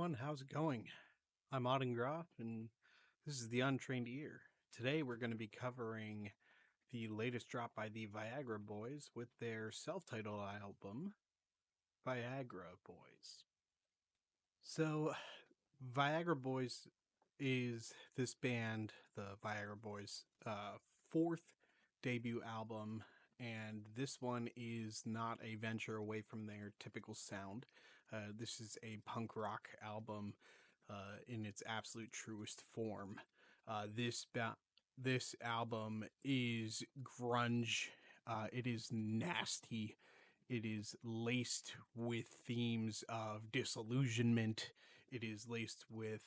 everyone, how's it going? I'm Auden Groff, and this is the Untrained Ear. Today we're going to be covering the latest drop by the Viagra Boys with their self-titled album, Viagra Boys. So, Viagra Boys is this band, the Viagra Boys' fourth debut album, and this one is not a venture away from their typical sound. This is a punk rock album in its absolute truest form. This album is grunge. It is nasty. It is laced with themes of disillusionment. It is laced with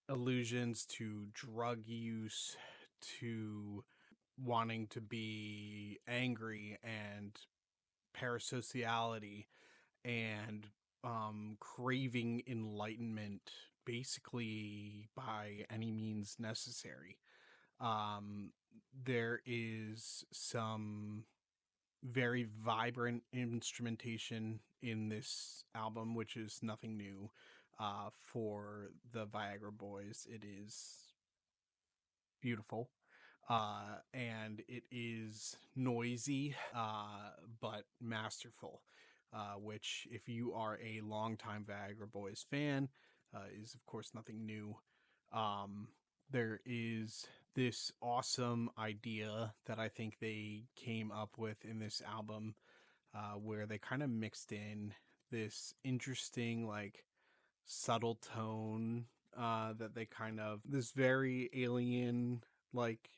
allusions to drug use, to wanting to be angry and parasociality and craving enlightenment basically by any means necessary. Um, there is some very vibrant instrumentation in this album, which is nothing new for the Viagra Boys. It is beautiful. And it is noisy, but masterful. Which, if you are a longtime Viagra Boys fan, is of course nothing new. Um, there is this awesome idea that I think they came up with in this album, where they kind of mixed in this interesting, like, subtle tone that they kind of this very alien like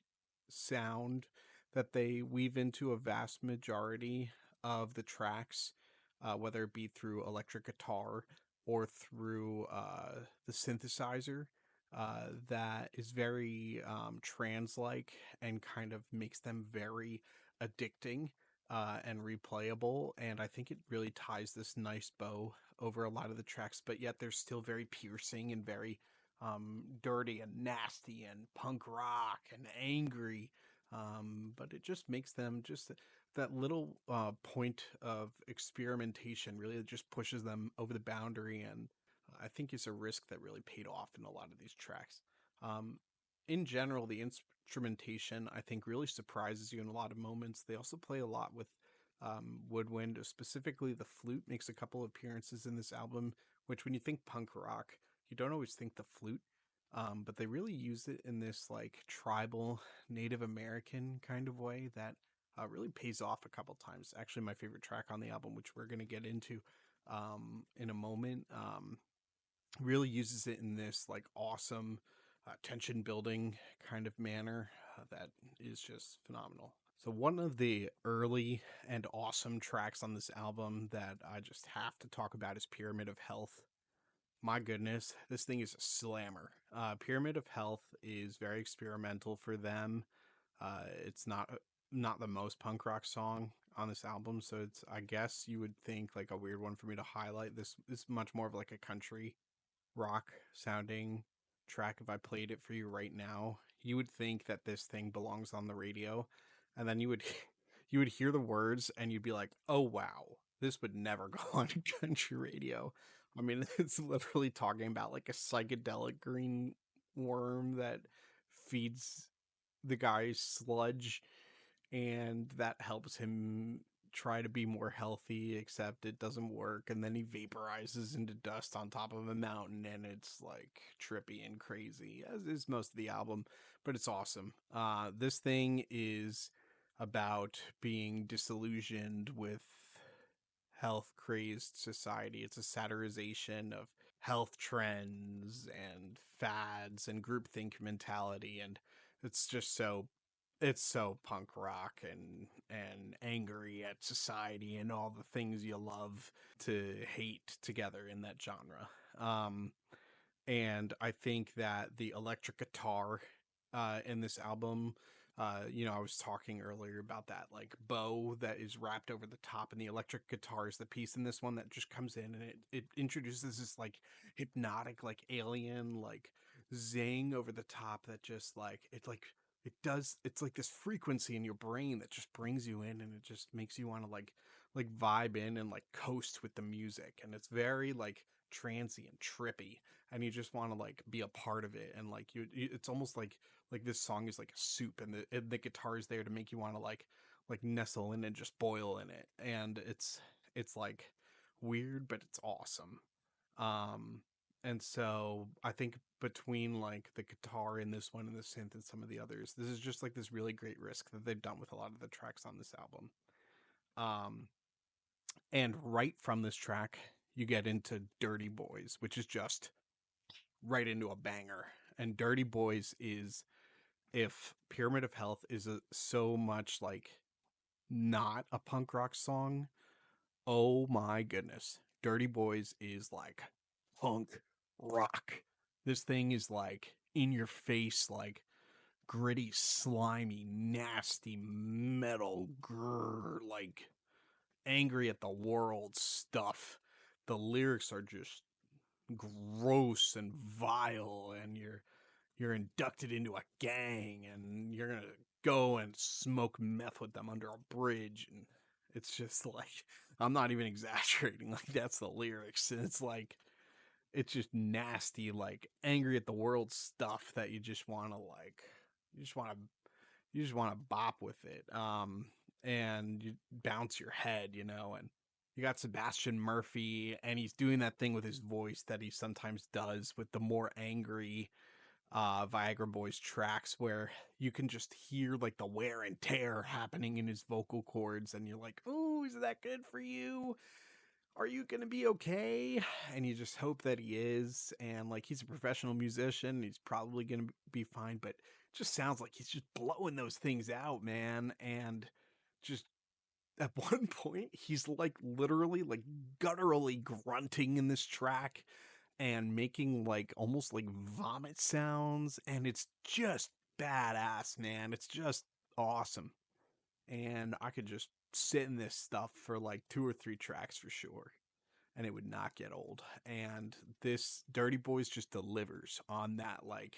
sound that they weave into a vast majority of the tracks, whether it be through electric guitar or through the synthesizer. That is very trance like and kind of makes them very addicting and replayable. And I think it really ties this nice bow over a lot of the tracks, but yet they're still very piercing and very dirty and nasty and punk rock and angry. But it just makes them just that little point of experimentation really just pushes them over the boundary. And I think it's a risk that really paid off in a lot of these tracks. Um, in general, the instrumentation I think really surprises you in a lot of moments. They also play a lot with woodwind, specifically the flute makes a couple appearances in this album, which when you think punk rock, you don't always think the flute. But they really use it in this like tribal Native American kind of way that really pays off a couple times. Actually, my favorite track on the album, which we're going to get into in a moment, really uses it in this like awesome tension building kind of manner that is just phenomenal. So one of the early and awesome tracks on this album that I just have to talk about is Pyramid of Health. My goodness, this thing is a slammer. Pyramid of Health is very experimental for them. It's not the most punk rock song on this album, so it's, I guess you would think, like a weird one for me to highlight. This is much more of like a country rock sounding track. If I played it for you right now, you would think that this thing belongs on the radio, and then you would you would hear the words and you'd be like, "Oh wow, this would never go on country radio." I mean, it's literally talking about like a psychedelic green worm that feeds the guy sludge, and that helps him try to be more healthy, except it doesn't work. And then he vaporizes into dust on top of a mountain, and it's like trippy and crazy, as is most of the album, but it's awesome. This thing is about being disillusioned with health crazed society. It's a satirization of health trends and fads and groupthink mentality, and it's just it's so punk rock and angry at society and all the things you love to hate together in that genre. And I think that the electric guitar in this album, I was talking earlier about that like bow that is wrapped over the top, and the electric guitar is the piece in this one that just comes in and it introduces this like hypnotic, like alien, like zing over the top that just it's like this frequency in your brain that just brings you in, and it just makes you want to like vibe in and like coast with the music. And it's very like transient, trippy, and you just want to like be a part of it. And like it's almost like this song is like a soup, and the guitar is there to make you want to like nestle in and just boil in it. And it's like weird, but it's awesome. Um, and so I think between like the guitar in this one and the synth and some of the others, this is just like this really great risk that they've done with a lot of the tracks on this album. Um, and right from this track, you get into Dirty Boys, which is just right into a banger. And Dirty Boys is, if Pyramid of Health is so much like not a punk rock song, oh my goodness. Dirty Boys is like punk rock. This thing is like in your face, like gritty, slimy, nasty metal, like angry at the world stuff. The lyrics are just gross and vile, and you're inducted into a gang, and you're gonna go and smoke meth with them under a bridge. And it's just like, I'm not even exaggerating, like that's the lyrics. And it's like, it's just nasty, like angry at the world stuff that you just want to like, you just want to you just want to bop with it. And you bounce your head, and you got Sebastian Murphy, and he's doing that thing with his voice that he sometimes does with the more angry Viagra Boys tracks, where you can just hear like the wear and tear happening in his vocal cords, and you're like, oh, is that good for you? Are you gonna be okay? And you just hope that he is. And like, he's a professional musician, he's probably gonna be fine, but it just sounds like he's just blowing those things out, man. And just at one point, he's like literally like gutturally grunting in this track and making like almost like vomit sounds, and it's just badass, man. It's just awesome. And I could just sit in this stuff for like 2 or 3 tracks for sure, and it would not get old. And this Dirty Boys just delivers on that. Like,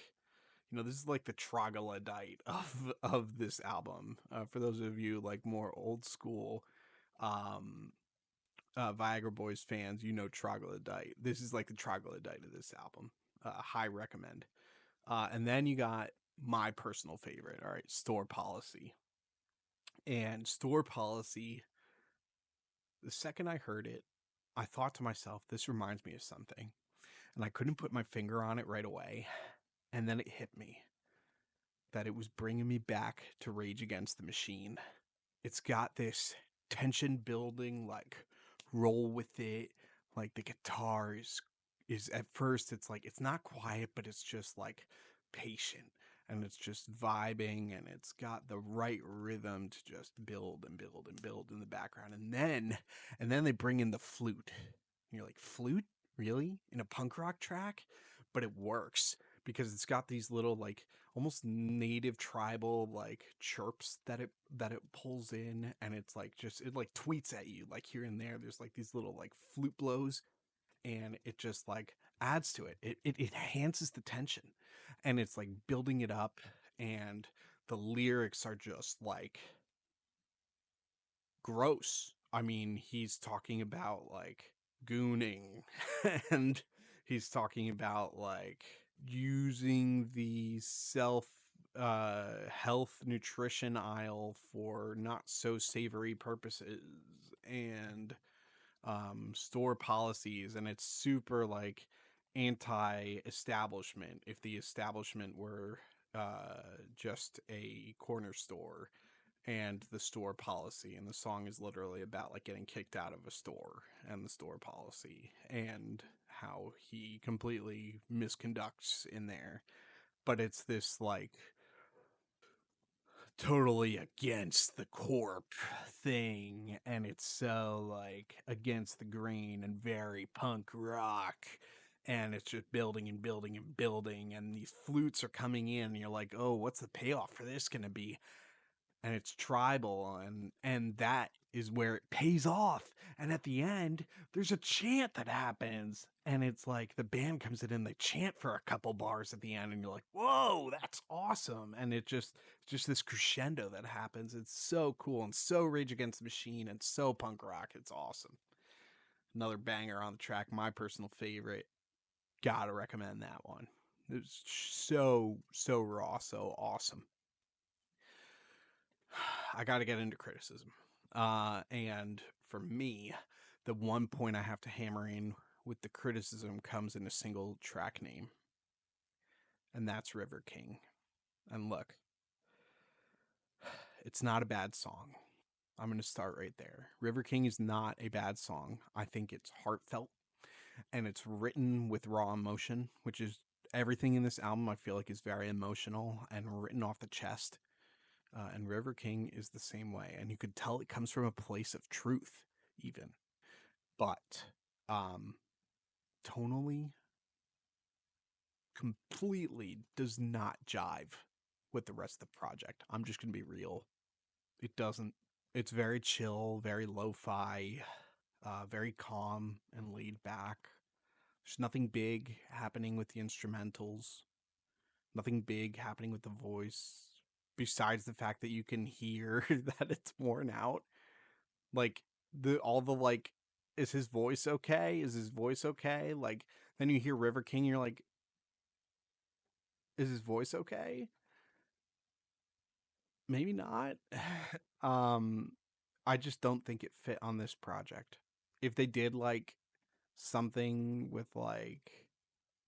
this is like the troglodyte of this album. For those of you like more old school um Viagra Boys fans, troglodyte. This is like the troglodyte of this album. High recommend. And then you got my personal favorite. All right, Store Policy. And Store Policy, the second I heard it, I thought to myself, this reminds me of something. And I couldn't put my finger on it right away. And then it hit me that it was bringing me back to Rage Against the Machine. It's got this tension building, like roll with it. Like the guitar is at first, it's like, it's not quiet, but it's just like patient, and it's just vibing, and it's got the right rhythm to just build and build and build in the background. And then they bring in the flute. And you're like, flute? Really? In a punk rock track? But it works because it's got these little like almost native tribal like chirps that it pulls in, and it's like just, it like tweets at you like here and there. There's like these little like flute blows, and it just like adds to it. It enhances the tension, and it's like building it up. And the lyrics are just like gross. I mean, he's talking about like gooning, and he's talking about like using the self health nutrition aisle for not so savory purposes, and store policies. And it's super like anti-establishment, if the establishment were just a corner store. And the store policy, and the song is literally about like getting kicked out of a store and the store policy and how he completely misconducts in there. But it's this like totally against the corp thing, and it's so like against the grain and very punk rock. And it's just building and building and building, and these flutes are coming in, and you're like, oh, what's the payoff for this gonna be? And it's tribal, and that is where it pays off. And at the end, there's a chant that happens, and it's like the band comes in and they chant for a couple bars at the end, and you're like, whoa, that's awesome. And just this crescendo that happens. It's so cool and so Rage Against the Machine and so punk rock. It's awesome. Another banger on the track, my personal favorite. Gotta recommend that one. It's so raw, so awesome. I gotta get into criticism. And for me, the one point I have to hammer in with the criticism comes in a single track name, and that's River King. And look, it's not a bad song. I'm going to start right there. River King is not a bad song. I think it's heartfelt and it's written with raw emotion, which is everything in this album I feel like is very emotional and written off the chest. And River King is the same way. And you could tell it comes from a place of truth, even. But um, tonally, completely does not jive with the rest of the project. I'm just going to be real. It doesn't. It's very chill, very lo-fi, very calm and laid back. There's nothing big happening with the instrumentals, nothing big happening with the voice, besides the fact that you can hear that it's worn out. Like all the like, is his voice okay? Is his voice okay? Like then you hear River King, you're like, is his voice okay? Maybe not. um, I just don't think it fit on this project. If they did like something with like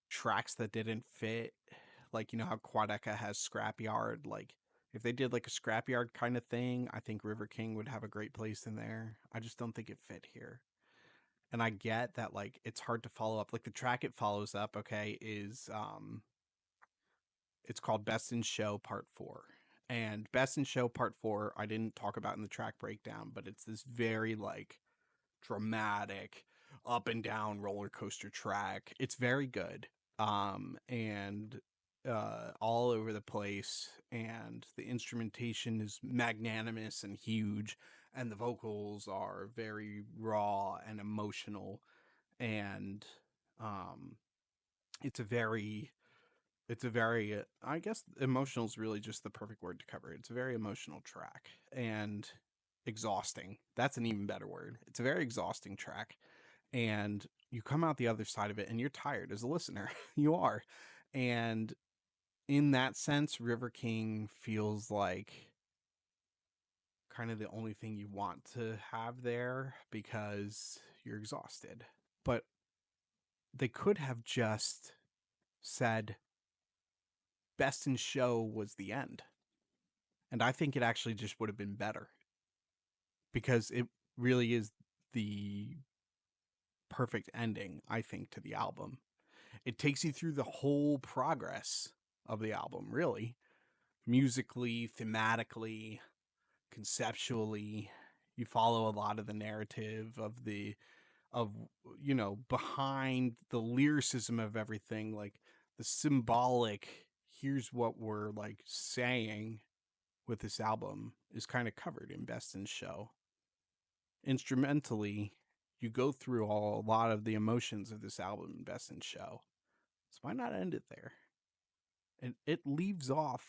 tracks that didn't fit, like you know how Quadeca has Scrapyard, like if they did like a Scrapyard kind of thing, I think River King would have a great place in there. I just don't think it fit here. And I get that like it's hard to follow up. Like the track it follows up, okay, is it's called Best in Show Part 4. And Best in Show Part 4, I didn't talk about in the track breakdown, but it's this very like dramatic up and down roller coaster track. It's very good. And all over the place, and the instrumentation is magnanimous and huge, and the vocals are very raw and emotional, and um it's a very I guess emotional is really just the perfect word to cover it. It's a very emotional track and exhausting. That's an even better word. It's a very exhausting track, and you come out the other side of it and you're tired as a listener. You are. And in that sense, River King feels like kind of the only thing you want to have there because you're exhausted. But they could have just said Best in Show was the end. And I think it actually just would have been better because it really is the perfect ending, I think, to the album. It takes you through the whole progress of the album, really. Musically, thematically, conceptually. You follow a lot of the narrative of you know, behind the lyricism of everything, like the symbolic, here's what we're like saying with this album is kind of covered in Best in Show. Instrumentally, you go through a lot of the emotions of this album in Best in Show. So why not end it there? And it leaves off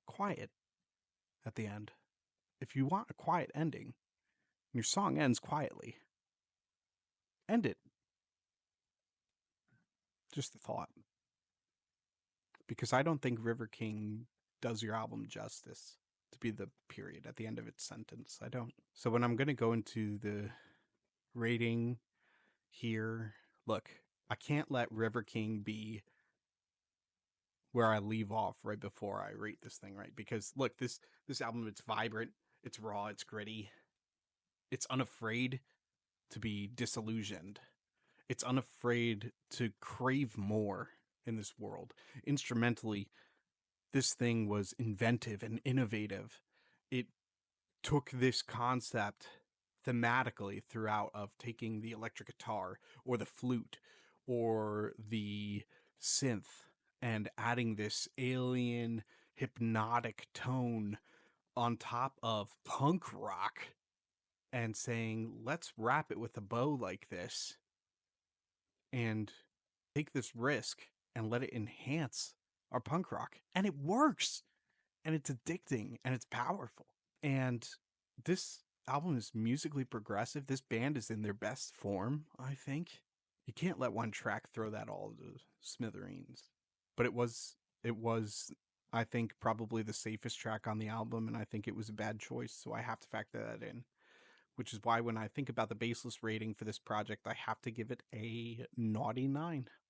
quiet at the end. If you want a quiet ending, your song ends quietly. End it. Just a thought. Because I don't think River King does your album justice to be the period at the end of its sentence. I don't. So when I'm going to go into the rating here, look, I can't let River King be where I leave off right before I rate this thing, right? Because look, this album, it's vibrant, it's raw, it's gritty, it's unafraid to be disillusioned. It's unafraid to crave more in this world. Instrumentally, this thing was inventive and innovative. It took this concept thematically throughout of taking the electric guitar or the flute or the synth and adding this alien hypnotic tone on top of punk rock and saying, let's wrap it with a bow like this and take this risk and let it enhance our punk rock. And it works. And it's addicting and it's powerful. And this album is musically progressive. This band is in their best form, I think. You can't let one track throw that all to smithereens. But it was I think probably the safest track on the album, and I think it was a bad choice, so I have to factor that in. Which is why when I think about the baseless rating for this project, I have to give it a naughty 9.